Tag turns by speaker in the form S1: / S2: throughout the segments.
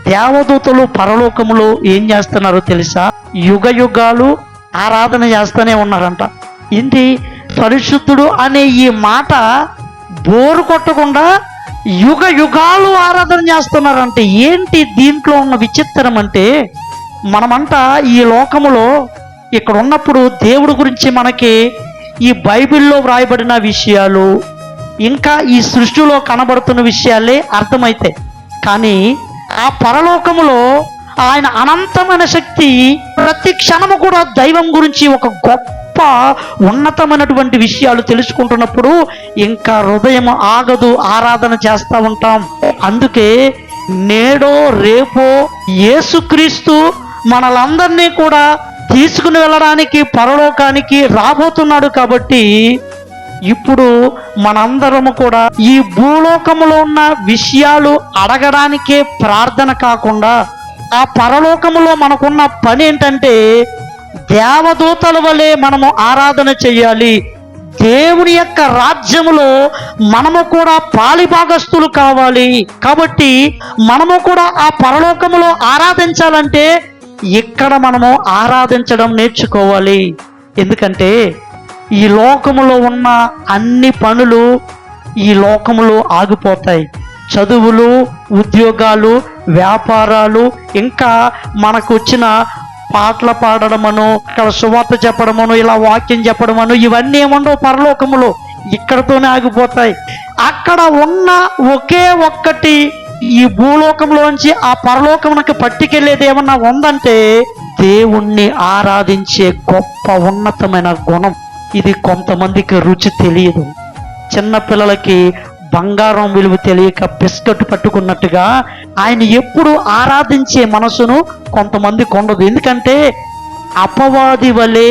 S1: దేవదూతలు పరలోకములో ఏం చేస్తున్నారో తెలుసా? యుగ యుగాలు ఆరాధన చేస్తూనే ఉన్నారంట. ఏంటి పరిశుద్ధుడు అనే ఈ మాట బోరు కొట్టకుండా యుగ యుగాలు ఆరాధన చేస్తున్నారంటే ఏంటి దీంట్లో ఉన్న విచిత్రం అంటే, మనమంతా ఈ లోకములో ఇక్కడ ఉన్నప్పుడు దేవుడి గురించి మనకి ఈ బైబిల్లో వ్రాయబడిన విషయాలు ఇంకా ఈ సృష్టిలో కనబడుతున్న విషయాలే అర్థమవుతాయి. కానీ ఆ పరలోకములో ఆయన అనంతమైన శక్తి ప్రతి క్షణము కూడా దైవం గురించి ఒక గొప్ప ఉన్నతమైనటువంటి విషయాలు తెలుసుకుంటున్నప్పుడు ఇంకా హృదయం ఆగదు, ఆరాధన చేస్తూ ఉంటాం. అందుకే నేడో రేపో యేసుక్రీస్తు మనలందరినీ కూడా తీసుకుని వెళ్ళడానికి పరలోకానికి రాబోతున్నాడు. కాబట్టి ఇప్పుడు మనందరము కూడా ఈ భూలోకములో ఉన్న విషయాలు అడగడానికే ప్రార్థన కాకుండా ఆ పరలోకములో మనకున్న పని ఏంటంటే దేవదూతల వలె మనము ఆరాధన చెయ్యాలి. దేవుని యొక్క రాజ్యములో మనము కూడా పాలిభాగస్తులు కావాలి. కాబట్టి మనము కూడా ఆ పరలోకములో ఆరాధించాలంటే ఇక్కడ మనము ఆరాధించడం నేర్చుకోవాలి. ఎందుకంటే ఈ లోకములో ఉన్న అన్ని పనులు ఈ లోకములో ఆగిపోతాయి. చదువులు, ఉద్యోగాలు, వ్యాపారాలు, ఇంకా మనకు వచ్చిన పాటలు పాడడమను, ఇక్కడ సువార్త చెప్పడమను, ఇలా వాక్యం చెప్పడమను, ఇవన్నీ ఏముండవు పరలోకములో, ఇక్కడతోనే ఆగిపోతాయి. అక్కడ ఉన్న ఒకే ఒక్కటి ఈ భూలోకంలోంచి ఆ పరలోకమునకు పట్టుకెళ్ళేది ఏమన్నా ఉందంటే దేవుణ్ణి ఆరాధించే గొప్ప ఉన్నతమైన గుణం. ఇది కొంతమందికి రుచి తెలియదు. చిన్నపిల్లలకి బంగారం విలువ తెలియక బిస్కెట్ పట్టుకున్నట్టుగా ఆయన ఎప్పుడు ఆరాధించే మనసును కొంతమందికి ఉండదు. ఎందుకంటే అపవాది వలె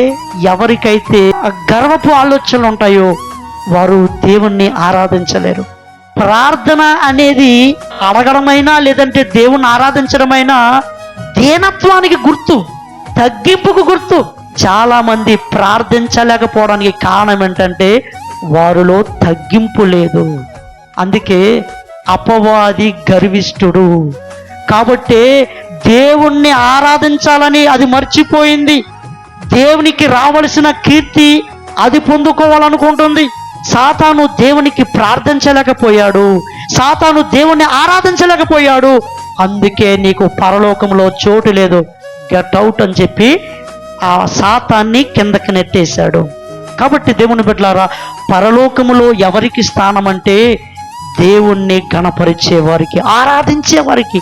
S1: ఎవరికైతే గర్వపు ఆలోచనలు ఉంటాయో వారు దేవుణ్ణి ఆరాధించలేరు. ప్రార్థన అనేది అడగడమైనా లేదంటే దేవుణ్ణి ఆరాధించడమైనా దీనత్వానికి గుర్తు, తగ్గింపుకు గుర్తు. చాలా మంది ప్రార్థించలేకపోవడానికి కారణం ఏంటంటే వారిలో తగ్గింపు లేదు. అందుకే అపవాది గర్విష్ఠుడు. కాబట్టి దేవుణ్ణి ఆరాధించాలని అది మర్చిపోయింది. దేవునికి రావలసిన కీర్తి అది పొందుకోవాలనుకుంటుంది. సాతాను దేవునికి ప్రార్థించలేకపోయాడు, సాతాను దేవుణ్ణి ఆరాధించలేకపోయాడు. అందుకే నీకు పరలోకంలో చోటు లేదు, గెట్ అవుట్ అని చెప్పి ఆ సాతాన్ని కిందకి నెట్టేశాడు. కాబట్టి దేవుని బిడ్డలారా, పరలోకములో ఎవరికి స్థానం అంటే దేవుణ్ణి గణపరిచే వారికి, ఆరాధించే వారికి.